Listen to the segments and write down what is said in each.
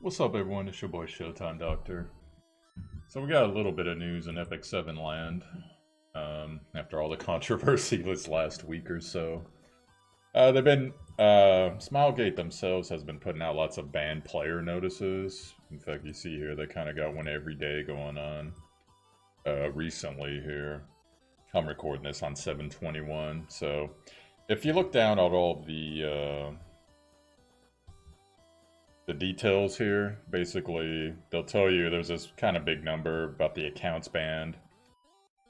What's up, everyone? It's your boy Showtimedr. So we got a little bit of news in Epic 7 land after all the controversy this last week or so. They've been Smilegate themselves has been putting out lots of banned player notices. In fact, you see here they kind of got one every day going on recently here. I'm recording this on 7/21, so if you look down at all the details here, basically they'll tell you there's this kind of big number about the accounts banned,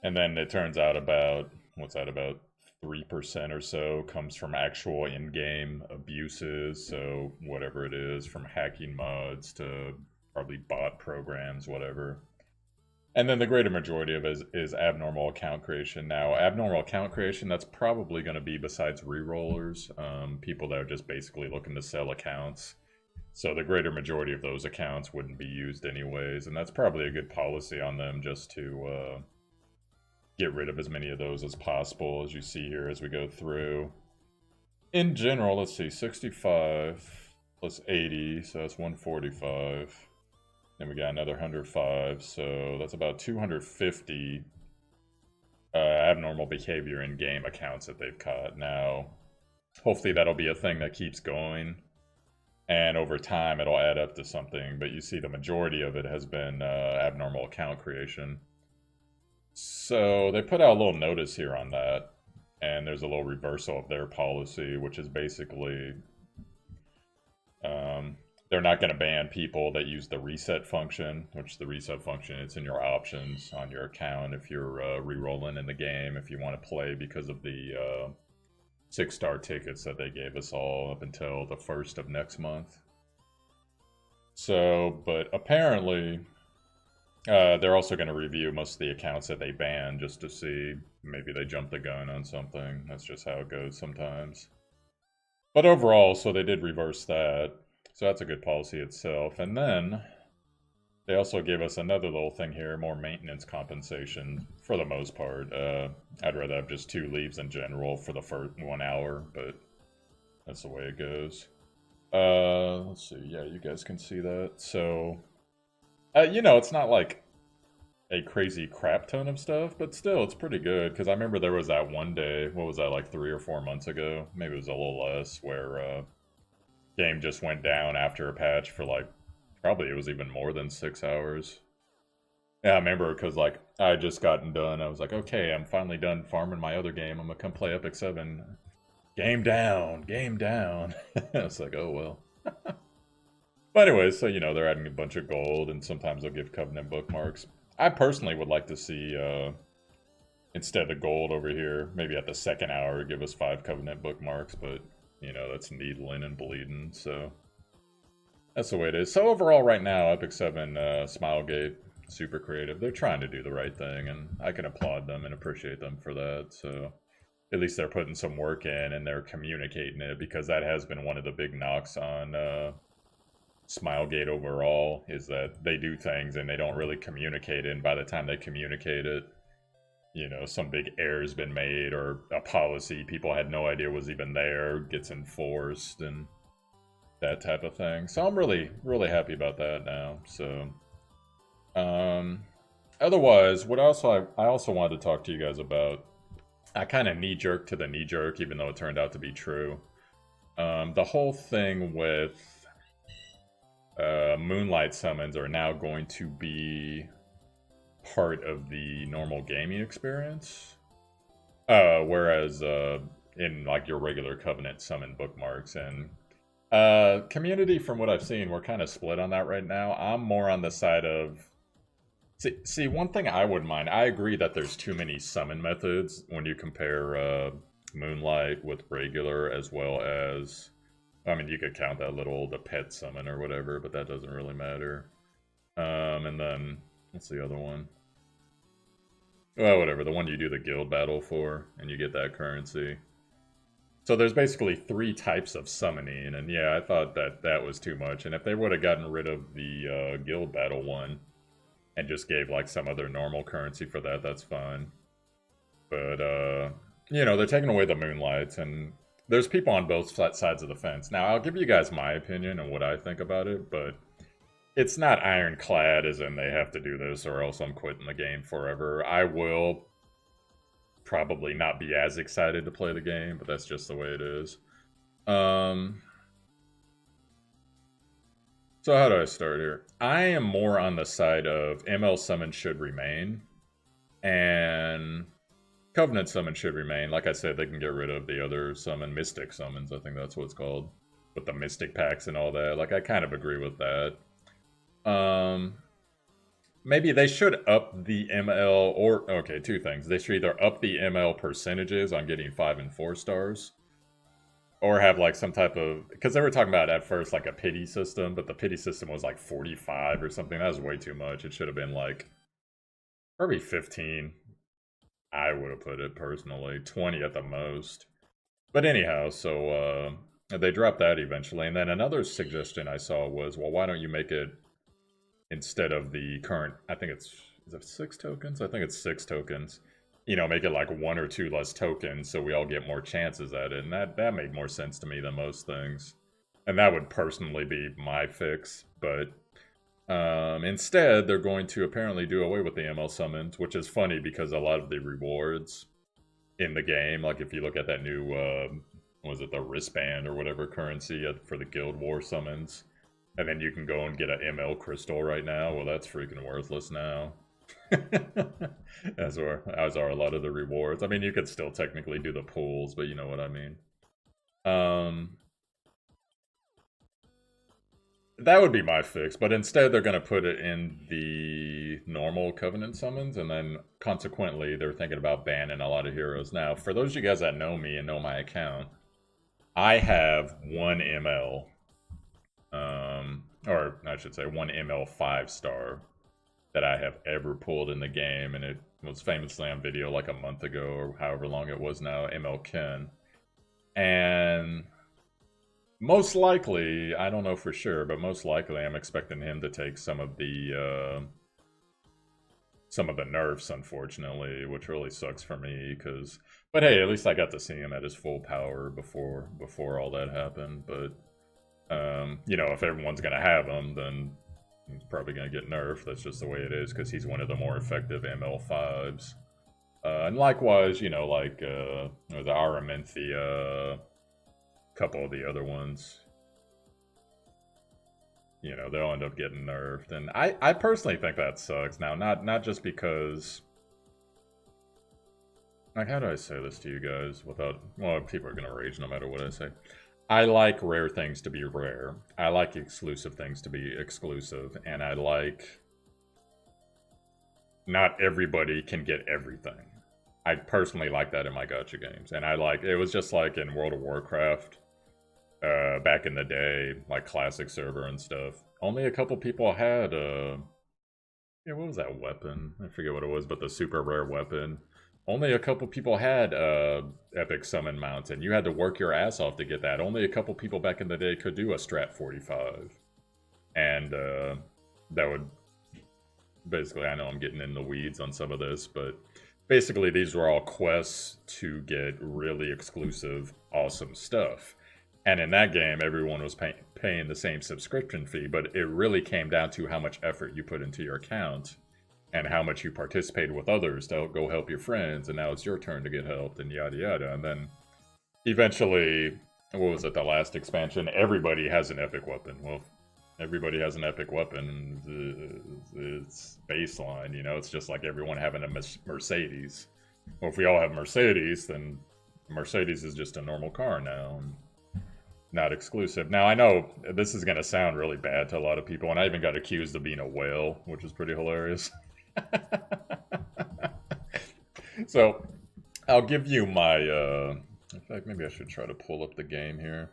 and then it turns out about 3% or so comes from actual in-game abuses, so whatever it is, from hacking mods to probably bot programs, whatever. And then the greater majority of it is abnormal account creation. Now, abnormal account creation, that's probably going to be, besides rerollers, people that are just basically looking to sell accounts. So the greater majority of those accounts wouldn't be used anyways, and that's probably a good policy on them, just to get rid of as many of those as possible, as you see here as we go through. In general, let's see, 65 plus 80, so that's 145. Then we got another 105, so that's about 250 abnormal behavior in game accounts that they've caught. Now, hopefully that'll be a thing that keeps going, and over time it'll add up to something, but you see the majority of it has been abnormal account creation. So they put out a little notice here on that, and there's a little reversal of their policy, which is basically they're not going to ban people that use the reset function, which the reset function, it's in your options on your account if you're re-rolling in the game, if you want to play, because of the 6-star tickets that they gave us all up until the 1st of next month. So, but apparently they're also going to review most of the accounts that they banned, just to see maybe they jumped the gun on something. That's just how it goes sometimes. But overall, so they did reverse that. So that's a good policy itself. And then they also gave us another little thing here, more maintenance compensation for the most part. I'd rather have just 2 leaves in general for the first 1 hour, but that's the way it goes. Let's see. Yeah, you guys can see that. So, it's not like a crazy crap ton of stuff, but still, it's pretty good. Because I remember there was that one day, what was that, like 3 or 4 months ago? Maybe it was a little less, where game just went down after a patch for like, probably it was even more than 6 hours. Yeah, I remember, because like I had just gotten done. I was like, okay, I'm finally done farming my other game. I'm gonna come play Epic 7. Game down, game down. I was like, oh well. But anyway, so they're adding a bunch of gold, and sometimes they'll give Covenant bookmarks. I personally would like to see, instead of gold over here, maybe at the 2nd hour, give us 5 Covenant bookmarks, but that's needling and bleeding, so that's the way it is. So overall, right now, Epic 7, Smilegate, super creative. They're trying to do the right thing, and I can applaud them and appreciate them for that. So at least they're putting some work in, and they're communicating it, because that has been one of the big knocks on Smilegate overall, is that they do things and they don't really communicate it, and by the time they communicate it, some big error's been made, or a policy people had no idea was even there gets enforced, and that type of thing. So I'm really, really happy about that now. So, otherwise, I also wanted to talk to you guys about, I kind of knee-jerk to the knee-jerk, even though it turned out to be true. The whole thing with Moonlight summons are now going to be part of the normal gaming experience, whereas in like your regular Covenant summon bookmarks, and community, from what I've seen, we're kind of split on that right now. I'm more on the side of, see, one thing I wouldn't mind, I agree that there's too many summon methods when you compare Moonlight with regular, as well as, I mean, you could count that the pet summon or whatever, but that doesn't really matter. And then, what's the other one? Well, whatever, the one you do the guild battle for, and you get that currency. So there's basically 3 types of summoning, and yeah, I thought that was too much. And if they would have gotten rid of the guild battle one, and just gave like some other normal currency for that, that's fine. But, they're taking away the Moonlights, and there's people on both sides of the fence. Now, I'll give you guys my opinion and what I think about it, but it's not ironclad as in they have to do this or else I'm quitting the game forever. I will probably not be as excited to play the game, but that's just the way it is. So how do I start here? I am more on the side of ML summon should remain, and Covenant summon should remain. Like I said, they can get rid of the other summon, Mystic summons, I think that's what it's called. With the Mystic packs and all that. Like, I kind of agree with that. Maybe they should up the ML, or, okay, two things. They should either up the ML percentages on getting 5 and 4 stars, or have like some type of, because they were talking about at first like a pity system, but the pity system was like 45 or something. That was way too much. It should have been like probably 15. I would have put it personally, 20 at the most. But anyhow, so they dropped that eventually. And then another suggestion I saw was, well, why don't you make it, instead of the current, I think it's, is it 6 tokens? I think it's 6 tokens. You know, make it like 1 or 2 less tokens so we all get more chances at it. And that made more sense to me than most things. And that would personally be my fix. But instead, they're going to apparently do away with the ML summons, which is funny because a lot of the rewards in the game, like if you look at that new, was it the wristband or whatever currency for the Guild War summons, and then you can go and get an ML crystal right now. Well, that's freaking worthless now. as are a lot of the rewards. I mean, you could still technically do the pools, but you know what I mean. That would be my fix, but instead they're going to put it in the normal Covenant summons, and then consequently they're thinking about banning a lot of heroes. Now, for those of you guys that know me and know my account, I have 1 ML, or I should say 1 ML 5-star that I have ever pulled in the game, and it was famously on video like a month ago, or however long it was now, ML Ken. And most likely, I don't know for sure, but most likely I'm expecting him to take some of the nerfs, unfortunately, which really sucks for me, because, but hey, at least I got to see him at his full power before all that happened. But you know, if everyone's gonna have him, then he's probably gonna get nerfed. That's just the way it is, because he's one of the more effective ML5s. And likewise, you know, like the Araminthia, couple of the other ones, you know, they'll end up getting nerfed. And I personally think that sucks. Now, not just because, like, how do I say this to you guys without, well, people are gonna rage no matter what I say. I like rare things to be rare. I like exclusive things to be exclusive, and I like not everybody can get everything. I personally like that in my gacha games, and I like, it was just like in World of Warcraft, back in the day, like classic server and stuff. Only a couple people had, yeah, what was that weapon? I forget what it was, but the super rare weapon. Only a couple people had epic summon mounts, and you had to work your ass off to get that. Only a couple people back in the day could do a strat 45. And that would, basically, I know I'm getting in the weeds on some of this, but basically these were all quests to get really exclusive, awesome stuff. And in that game, everyone was paying the same subscription fee, but it really came down to how much effort you put into your account and how much you participated with others to go help your friends, and now it's your turn to get helped, and yada yada. And then eventually, what was it, the last expansion? Everybody has an epic weapon. Well, everybody has an epic weapon. It's baseline, you know? It's just like everyone having a Mercedes. Well, if we all have Mercedes, then Mercedes is just a normal car now. Not exclusive. Now, I know this is going to sound really bad to a lot of people, and I even got accused of being a whale, which is pretty hilarious. So, I'll give you my, in fact, maybe I should try to pull up the game here.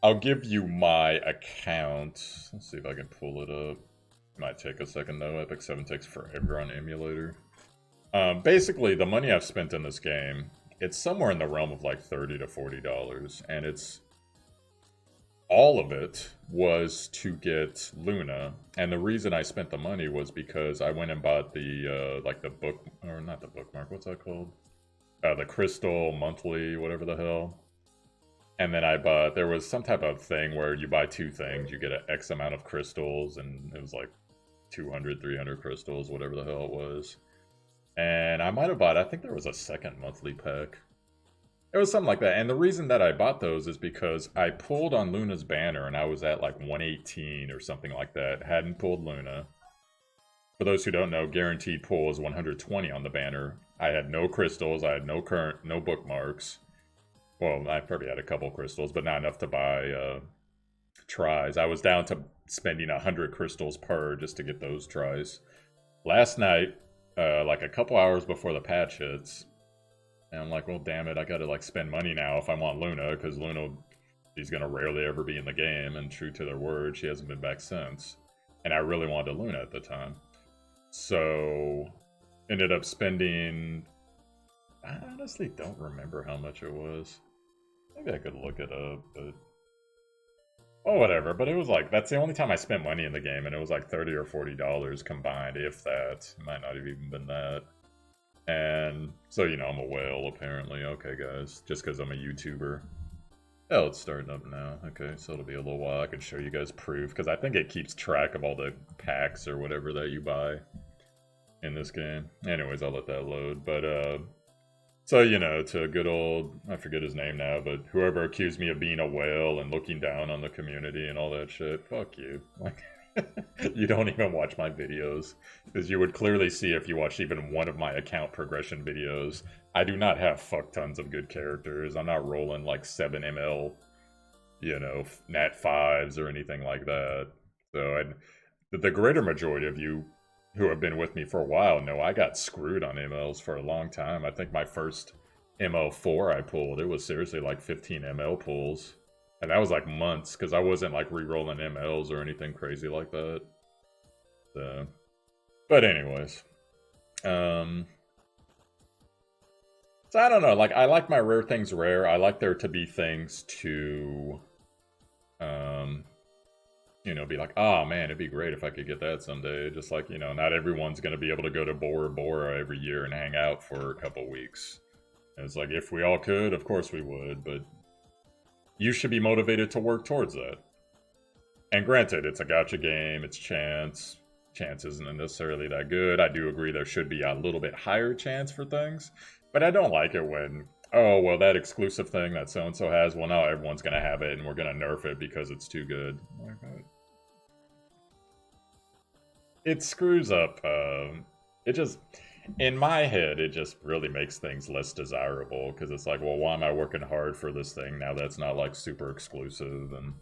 I'll give you my account. Let's see if I can pull it up. Might take a second though. Epic 7 takes forever on emulator. Basically, the money I've spent in this game, it's somewhere in the realm of like $30 to $40, and it's, all of it was to get Luna, and the reason I spent the money was because I went and bought the, like the book, or not the bookmark, what's that called? The Crystal Monthly, whatever the hell. And then I bought, there was some type of thing where you buy 2 things, you get an X amount of crystals, and it was like 200, 300 crystals, whatever the hell it was. And I might have bought, I think there was a second monthly pack. It was something like that. And the reason that I bought those is because I pulled on Luna's banner and I was at like 118 or something like that. Hadn't pulled Luna. For those who don't know, guaranteed pull is 120 on the banner. I had no crystals, I had no bookmarks. Well, I probably had a couple crystals, but not enough to buy tries. I was down to spending 100 crystals per just to get those tries. Last night, like a couple hours before the patch hits, and I'm like, well, damn it, I gotta like spend money now if I want Luna, because Luna, she's gonna rarely ever be in the game, and true to their word, she hasn't been back since. And I really wanted Luna at the time. So, ended up spending, I honestly don't remember how much it was. Maybe I could look it up, but... Oh, whatever, but it was like, that's the only time I spent money in the game, and it was like $30 or $40 combined, if that. It might not have even been that. And so, you know, I'm a whale, apparently. Okay, guys, just because I'm a YouTuber. Oh, it's starting up now. Okay, so it'll be a little while. I can show you guys proof, because I think it keeps track of all the packs or whatever that you buy in this game. Anyways, I'll let that load. But, so, you know, to good old, I forget his name now, but whoever accused me of being a whale and looking down on the community and all that shit, fuck you. Like, you don't even watch my videos. Because you would clearly see if you watched even one of my account progression videos. I do not have fuck tons of good characters. I'm not rolling like 7 ML, you know, nat 5s or anything like that. So the greater majority of you who have been with me for a while know I got screwed on MLs for a long time. I think my first ML4 I pulled, it was seriously like 15 ML pulls. And that was like months, because I wasn't like re-rolling MLs or anything crazy like that. So, but anyways. So I don't know, like I like my rare things rare. I like there to be things to you know, be like, oh man, it'd be great if I could get that someday. Just like, you know, not everyone's gonna be able to go to Bora Bora every year and hang out for a couple weeks. And it's like, if we all could, of course we would, but you should be motivated to work towards that. And granted, it's a gacha game, it's chance. Chance isn't necessarily that good. I do agree there should be a little bit higher chance for things, but I don't like it when, oh, well, that exclusive thing that so-and-so has, well, now everyone's going to have it and we're going to nerf it because it's too good. It screws up, it just, in my head, it just really makes things less desirable, because it's like, well, why am I working hard for this thing now that's not, like, super exclusive and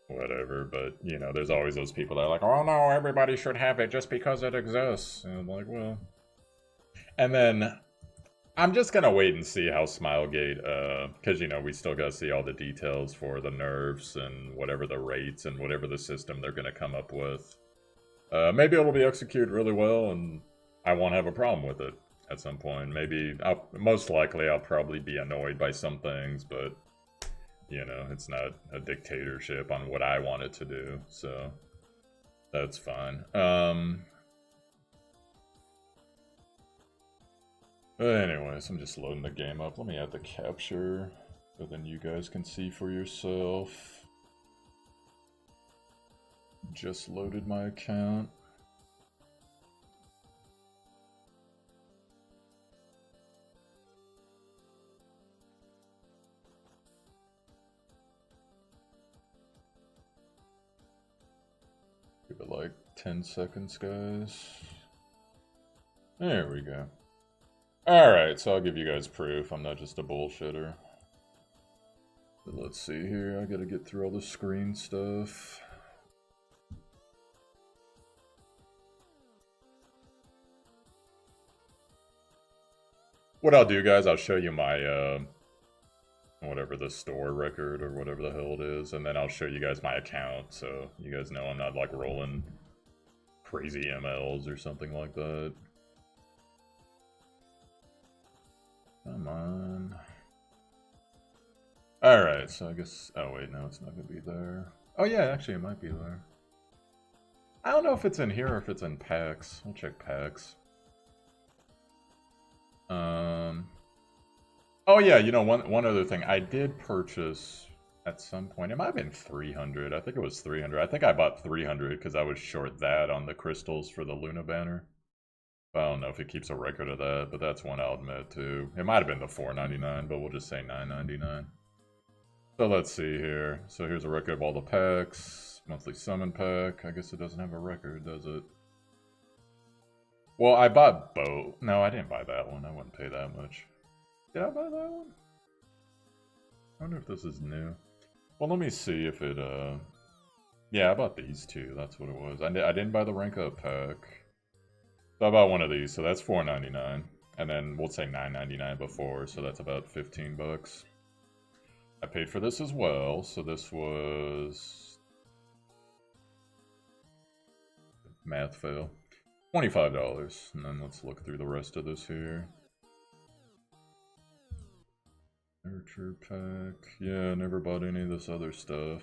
whatever, but, you know, there's always those people that are like, oh no, everybody should have it just because it exists, and I'm like, well... And then, I'm just gonna wait and see how Smilegate, because, you know, we still gotta see all the details for the nerfs and whatever the rates and whatever the system they're gonna come up with. Maybe it'll be executed really well, and I won't have a problem with it at some point. Maybe, most likely, I'll probably be annoyed by some things, but, you know, it's not a dictatorship on what I want it to do, so that's fine. But anyways, I'm just loading the game up. Let me add the capture, so then you guys can see for yourself. Just loaded my account. Give it like 10 seconds, guys. There we go. Alright, so I'll give you guys proof. I'm not just a bullshitter. But let's see here. I gotta get through all the screen stuff. What I'll do, guys, I'll show you my, whatever the store record or whatever the hell it is, and then I'll show you guys my account, so you guys know I'm not, like, rolling crazy MLs or something like that. Come on. Alright, so I guess... Oh, wait, no, it's not gonna be there. Oh, yeah, actually, it might be there. I don't know if it's in here or if it's in packs. We'll check packs. Oh yeah, you know, one other thing. I did purchase at some point. It might have been 300. I think it was 300. I think I bought 300 because I was short that on the crystals for the Luna banner. I don't know if it keeps a record of that, but that's one I'll admit too. It might have been the 4.99, but we'll just say 9.99. So let's see here. So here's a record of all the packs. Monthly summon pack. I guess it doesn't have a record, does it? Well, I bought both. No, I didn't buy that one. I wouldn't pay that much. Did I buy that one? I wonder if this is new. Well, let me see if it, yeah, I bought these two. That's what it was. I didn't buy the rank up pack. So I bought one of these, so that's $4.99. And then we'll say $9.99 before, so that's about 15 bucks. I paid for this as well, so this was... Math fail. $25. And then let's look through the rest of this here. Nurture pack. Yeah, never bought any of this other stuff.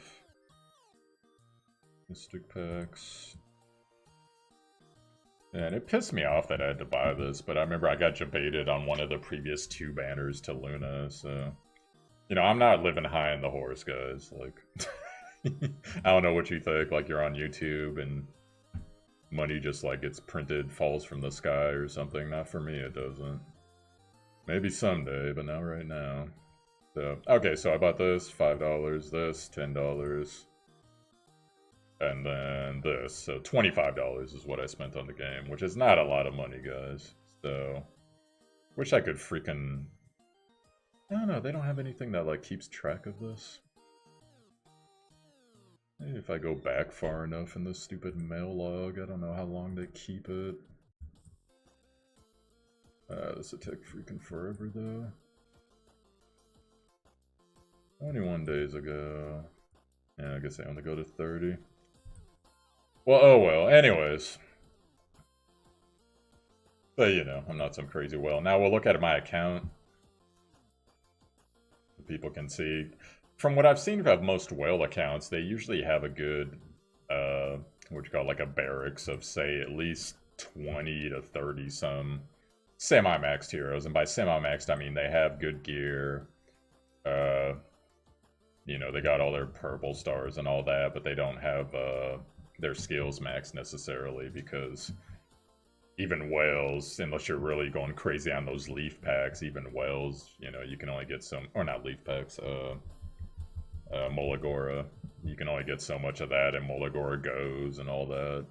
Mystic packs. Yeah, and it pissed me off that I had to buy this, but I remember I got debated on one of the previous 2 banners to Luna, so... You know, I'm not living high in the horse, guys. Like, I don't know what you think, like you're on YouTube and money just like gets printed, falls from the sky or something. Not for me, it doesn't. Maybe someday, but not right now. So, okay, so I bought this, $5, this, $10, and then this. So $25 is what I spent on the game, which is not a lot of money, guys. So, wish I could freaking... I don't know, they don't have anything that like keeps track of this. Maybe if I go back far enough in this stupid mail log, I don't know how long they keep it. This will take freaking forever though. 21 days ago. Yeah, I guess I only go to 30. Well, oh well, anyways. But you know, I'm not some crazy whale. Now we'll look at my account. People can see. From what I've seen of most whale accounts, they usually have a good, what you call like a barracks of, say, at least 20 to 30 some semi-maxed heroes. And by semi-maxed, I mean they have good gear. You know, they got all their purple stars and all that, but they don't have their skills maxed necessarily because... Even whales, unless you're really going crazy on those leaf packs, even whales, you know, you can only get some, or not leaf packs, Molagora. You can only get so much of that, and Molagora goes and all that.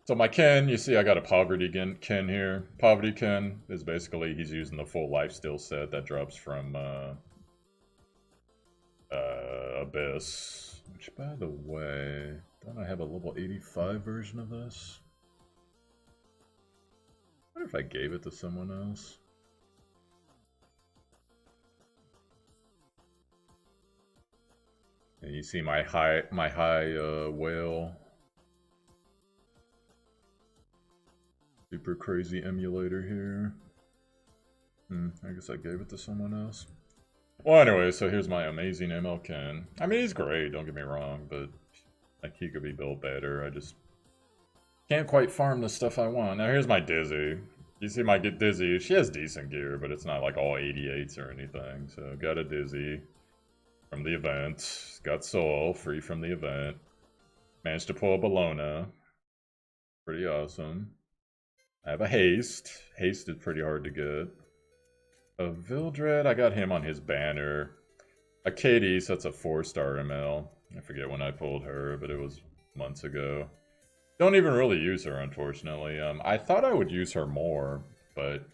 So my Ken, you see I got a Poverty Ken here. Poverty Ken is basically, he's using the full lifesteal set that drops from Abyss. Which, by the way, don't I have a level 85 version of this? I wonder if I gave it to someone else. And you see my high whale. Super crazy emulator here. I guess I gave it to someone else. Well, anyway, so here's my amazing ML Ken. I mean, he's great, don't get me wrong, but like he could be built better. I just can't quite farm the stuff I want. Now here's my Dizzy. You see my Dizzy, she has decent gear, but it's not like all 88s or anything. So got a Dizzy from the event. Got Soul, free from the event. Managed to pull a Bellona. Pretty awesome. I have a Haste. Haste is pretty hard to get. A Vildred, I got him on his banner. Achates, that's a 4-star ML. I forget when I pulled her, but it was months ago. Don't even really use her, unfortunately. I thought I would use her more, but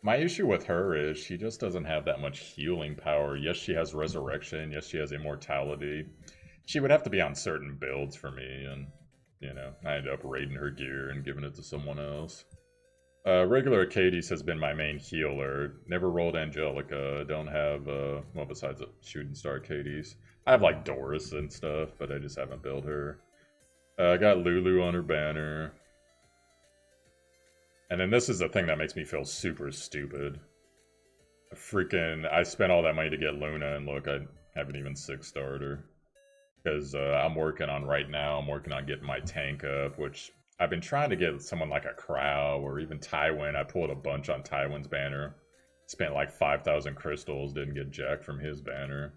my issue with her is she just doesn't have that much healing power. Yes, she has Resurrection. Yes, she has Immortality. She would have to be on certain builds for me, and, you know, I ended up raiding her gear and giving it to someone else. Regular Achates has been my main healer. Never rolled Angelica. Don't have, well, besides a Shooting Star Achates. I have, like, Doris and stuff, but I just haven't built her. I got Lulu on her banner. And then this is the thing that makes me feel super stupid. I spent all that money to get Luna, and look, I haven't even 6-starred her. Because I'm working on getting my tank up, which I've been trying to get someone like a Crow or even Tywin. I pulled a bunch on Tywin's banner. Spent like 5,000 crystals, didn't get jack from his banner.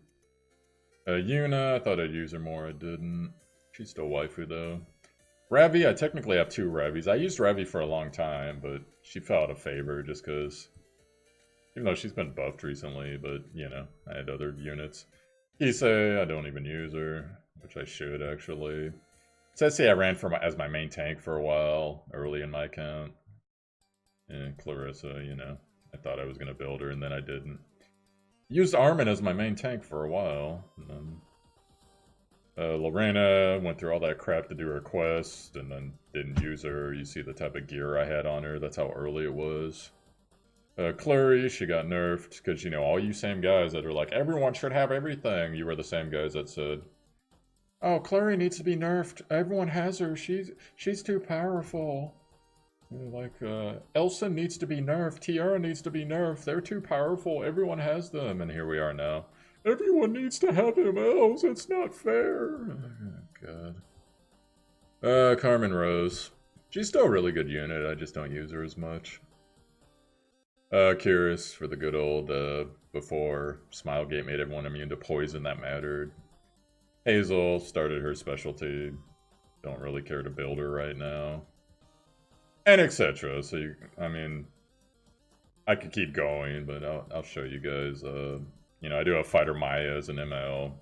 Yuna, I thought I'd use her more, I didn't. She's still waifu though. Ravi, I technically have 2 Ravis. I used Ravi for a long time, but she fell out of favor just because, even though she's been buffed recently, but you know, I had other units. Issei, I don't even use her, which I should actually. Tessie, I ran as my main tank for a while, early in my account. And Clarissa, you know, I thought I was going to build her, and then I didn't. Used Armin as my main tank for a while, and then Lorina went through all that crap to do her quest, and then didn't use her. You see the type of gear I had on her, that's how early it was. Clary, she got nerfed, because, you know, all you same guys that are like, everyone should have everything, you were the same guys that said, oh, Clary needs to be nerfed, everyone has her, she's too powerful. Like, Elsa needs to be nerfed, Tiara needs to be nerfed, they're too powerful, everyone has them, and here we are now. Everyone needs to have MLs, it's not fair. Oh, God. Carmen Rose. She's still a really good unit, I just don't use her as much. Curious for the good old, before Smilegate made everyone immune to poison that mattered. Hazel started her specialty. Don't really care to build her right now. And etc. So, I mean, I could keep going, but I'll show you guys. You know, I do have Fighter Maya as an ML.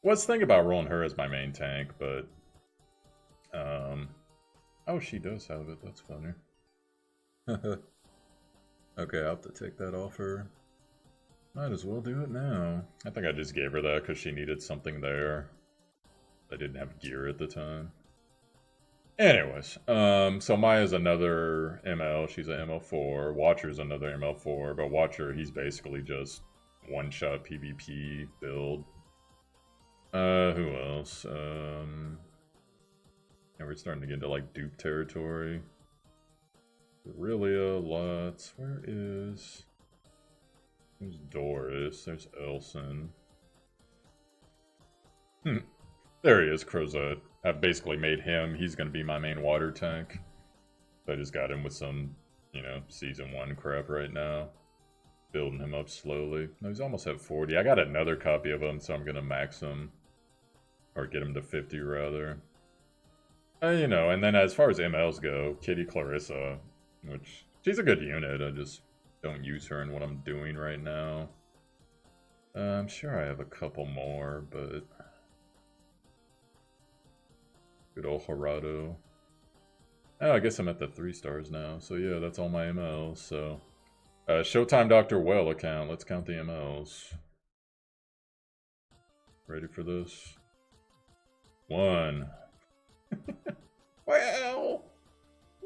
Was thinking about rolling her as my main tank, but oh, she does have it. That's funny. Okay, I'll have to take that off her. Might as well do it now. I think I just gave her that because she needed something there. I didn't have gear at the time. Anyways, so Maya's another ML. She's an ML4. Watcher's another ML4, but Watcher, he's basically just one-shot PvP build. Who else? And we're starting to get into like dupe territory. Aurelia, Lutz. Where is? There's Doris. There's Elson. There he is, Crozet. I've basically made him. He's going to be my main water tank. I just got him with some, you know, Season 1 crap right now. Building him up slowly. No, he's almost at 40. I got another copy of him, so I'm going to max him. Or get him to 50, rather. You know, and then as far as MLs go, Kitty Clarissa, which, she's a good unit. I just don't use her in what I'm doing right now. I'm sure I have a couple more, but... Good old Gerardo. Oh, I guess I'm at the 3 stars now. So yeah, that's all my MLs. So, Showtime Dr. Well account. Let's count the MLs. Ready for this? 1. Well,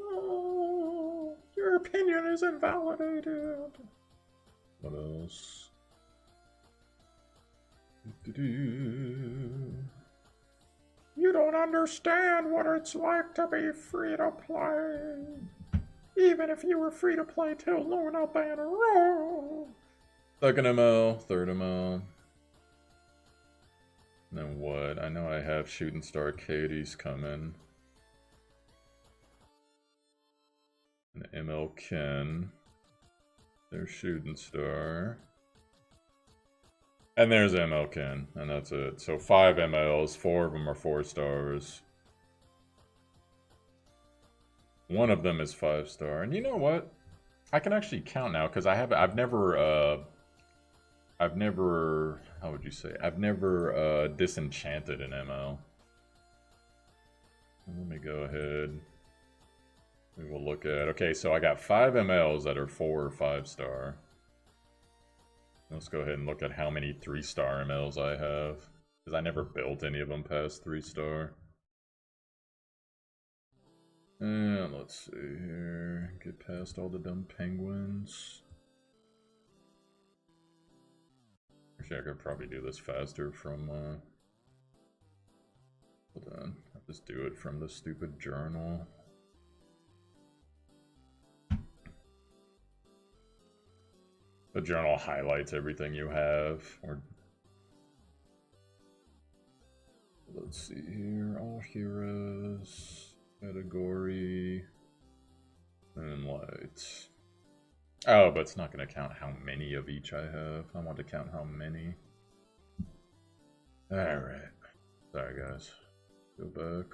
oh, your opinion is invalidated. What else? You don't understand what it's like to be free to play. Even if you were free to play till Lorna Banner. Second ML, third ML. And then what? I know I have Shooting Star Achates coming. And ML Ken. There's Shooting Star. And there's ML Ken, and that's it. So 5 MLs, 4 of them are 4 stars. One of them is 5 star. And you know what? I can actually count now, because I've never, how would you say? I've never disenchanted an ML. Let me go ahead. We will look at, okay, so I got 5 MLs that are 4 or 5 star. Let's go ahead and look at how many 3-star MLs I have. Because I never built any of them past 3-star. And let's see here. Get past all the dumb penguins. Actually, I could probably do this faster from, hold on. I'll just do it from the stupid journal. The journal highlights everything you have. Or let's see here. All heroes. Category. And lights. Oh, but it's not going to count how many of each I have. I want to count how many. Alright. Sorry, guys. Go back.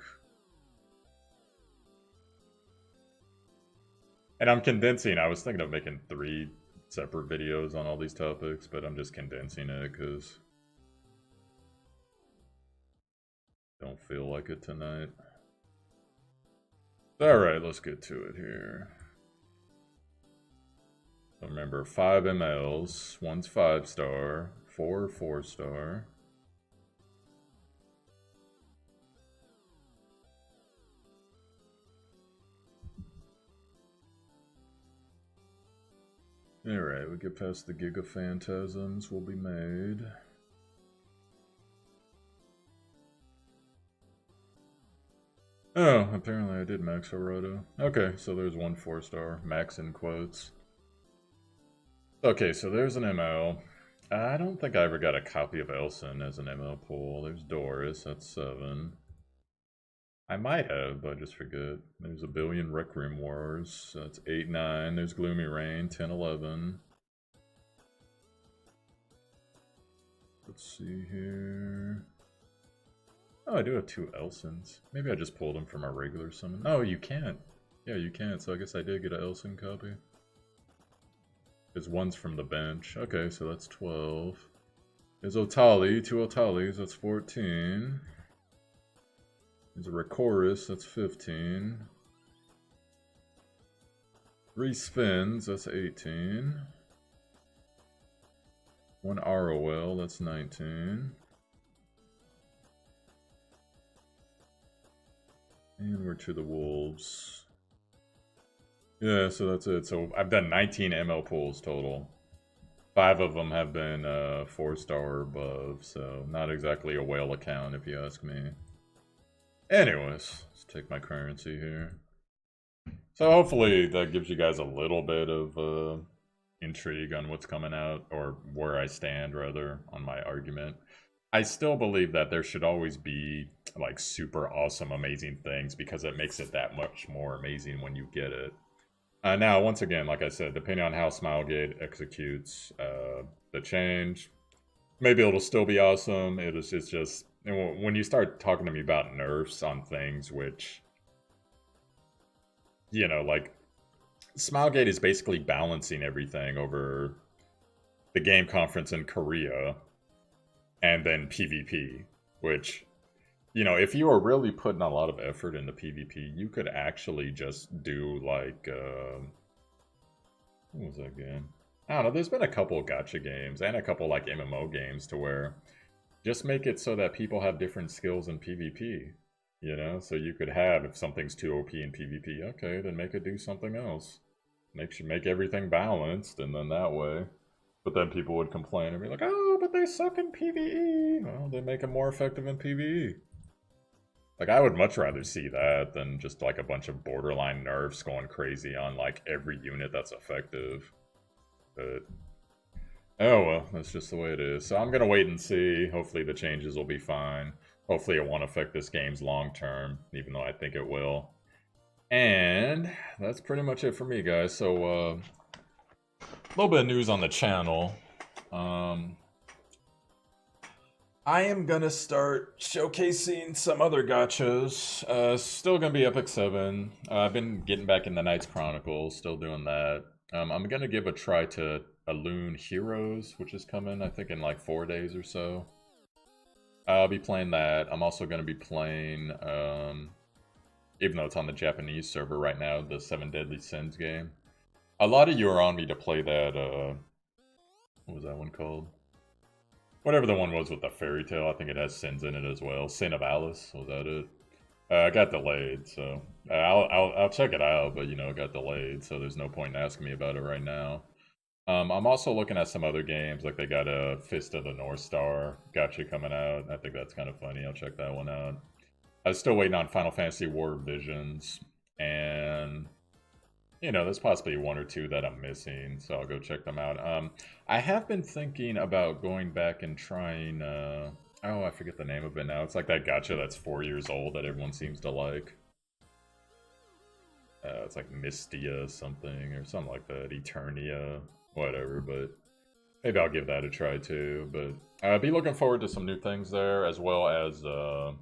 And I'm condensing. I was thinking of making 3 separate videos on all these topics, but I'm just condensing it because I don't feel like it tonight. Alright, let's get to it here. Remember, 5 MLs, 1's 5-star, 4 4-star. Alright, we get past the Mega-Phantasms will be made. Oh, apparently I did max Harada. Okay, so there's 1 4-star, max in quotes. Okay, so there's an ML. I don't think I ever got a copy of Elson as an ML pool. There's Doris, that's 7. I might have, but I just forget. There's a billion Rec Room Wars, that's 8, 9. There's Gloomy Rain, 10, 11. Let's see here. Oh, I do have 2 Elsons. Maybe I just pulled them from our regular summon. Oh, you can't. Yeah, you can't, so I guess I did get an Elson copy. Because 1's from the bench. Okay, so that's 12. There's Otali, 2 Otalis, that's 14. There's a Recorus, that's 15. 3 Spins, that's 18. 1 Arowell, that's 19. And we're to the Wolves. Yeah, so that's it. So I've done 19 ML pulls total. 5 of them have been 4-star or above, so not exactly a whale account if you ask me. Anyways, let's take my currency here. So hopefully that gives you guys a little bit of intrigue on what's coming out, or where I stand, rather, on my argument. I still believe that there should always be, like, super awesome, amazing things, because it makes it that much more amazing when you get it. Now, once again, like I said, depending on how Smilegate executes the change, maybe it'll still be awesome. It's just when you start talking to me about nerfs on things which, you know, like, Smilegate is basically balancing everything over the game conference in Korea and then PvP, which, you know, if you are really putting a lot of effort into PvP, you could actually just do, like, what was that game? I don't know, there's been a couple gacha games and a couple, like, MMO games to where just make it so that people have different skills in PvP, you know? So you could have, if something's too OP in PvP, okay, then make it do something else. Make everything balanced, and then that way. But then people would complain and be like, oh, but they suck in PvE. Well, they make them more effective in PvE. Like, I would much rather see that than just, like, a bunch of borderline nerfs going crazy on, like, every unit that's effective. But, oh well, that's just the way it is. So I'm gonna wait and see. Hopefully the changes will be fine. Hopefully it won't affect this game's long term, even though I think it will. And that's pretty much it for me, guys. So, a little bit of news on the channel. I am gonna start showcasing some other gachas. Still gonna be Epic 7. I've been getting back in the Knights Chronicles, still doing that. I'm gonna give a try to Alune Heroes, which is coming, I think, in like 4 days or so. I'll be playing that. I'm also gonna be playing, even though it's on the Japanese server right now, the 7 Deadly Sins game. A lot of you are on me to play that, what was that one called? Whatever the one was with the fairy tale, I think it has sins in it as well. Sin of Alice, was that it? I got delayed, so I'll check it out, but you know, it got delayed, so there's no point in asking me about it right now. I'm also looking at some other games, like they got a Fist of the North Star gotcha coming out. I think that's kind of funny. I'll check that one out. I was still waiting on Final Fantasy War Visions, and you know, there's possibly 1 or 2 that I'm missing, so I'll go check them out. I have been thinking about going back and trying, oh, I forget the name of it now. It's like that gacha that's 4 years old that everyone seems to like. It's like Mystia something or something like that, Eternia, whatever. But maybe I'll give that a try too. But be looking forward to some new things there, as well as I'm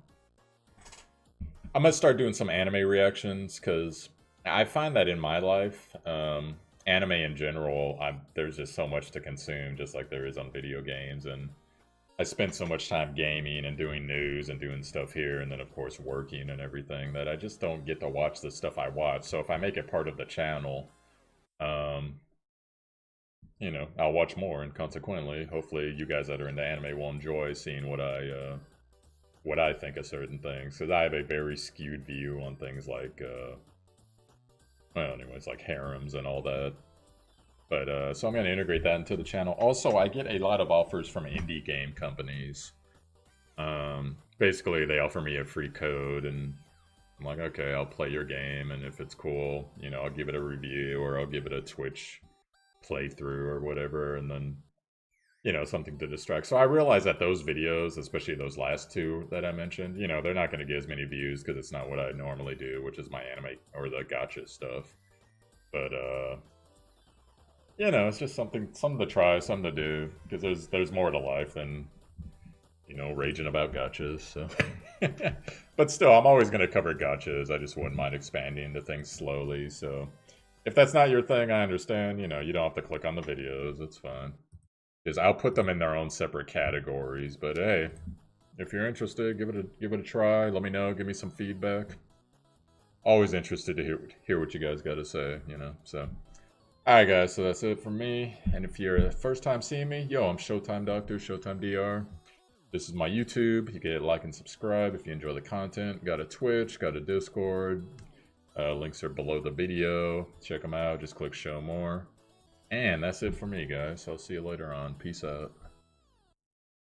gonna start doing some anime reactions because I find that in my life, anime in general, there's just so much to consume, just like there is on video games, and I spend so much time gaming and doing news and doing stuff here, and then of course working and everything that I just don't get to watch the stuff I watch. So if I make it part of the channel, um, I'll watch more, and consequently, hopefully, you guys that are into anime will enjoy seeing what I think of certain things, because I have a very skewed view on things like, well, anyways, like harems and all that. But so I'm going to integrate that into the channel. Also, I get a lot of offers from indie game companies. Basically, they offer me a free code, and I'm like, okay, I'll play your game, and if it's cool, I'll give it a review, or I'll give it a Twitch playthrough or whatever, and then, something to distract. So I realize that those videos, especially those last two that I mentioned, they're not going to get as many views because it's not what I normally do, which is my anime or the gacha stuff. But, it's just something to try, something to do, because there's more to life than, raging about gachas, so. But still, I'm always going to cover gachas. I just wouldn't mind expanding into things slowly, so. If that's not your thing, I understand, you don't have to click on the videos, it's fine. Because I'll put them in their own separate categories, but hey, if you're interested, give it a try, let me know, give me some feedback. Always interested to hear what you guys got to say, so. Alright guys, so that's it from me, and if you're the first time seeing me, I'm Showtime Doctor, Showtime DR. This is my YouTube. You can like and subscribe if you enjoy the content. Got a Twitch, got a Discord. Links are below the video. Check them out. Just click show more. And that's it for me, guys. I'll see you later on. Peace out.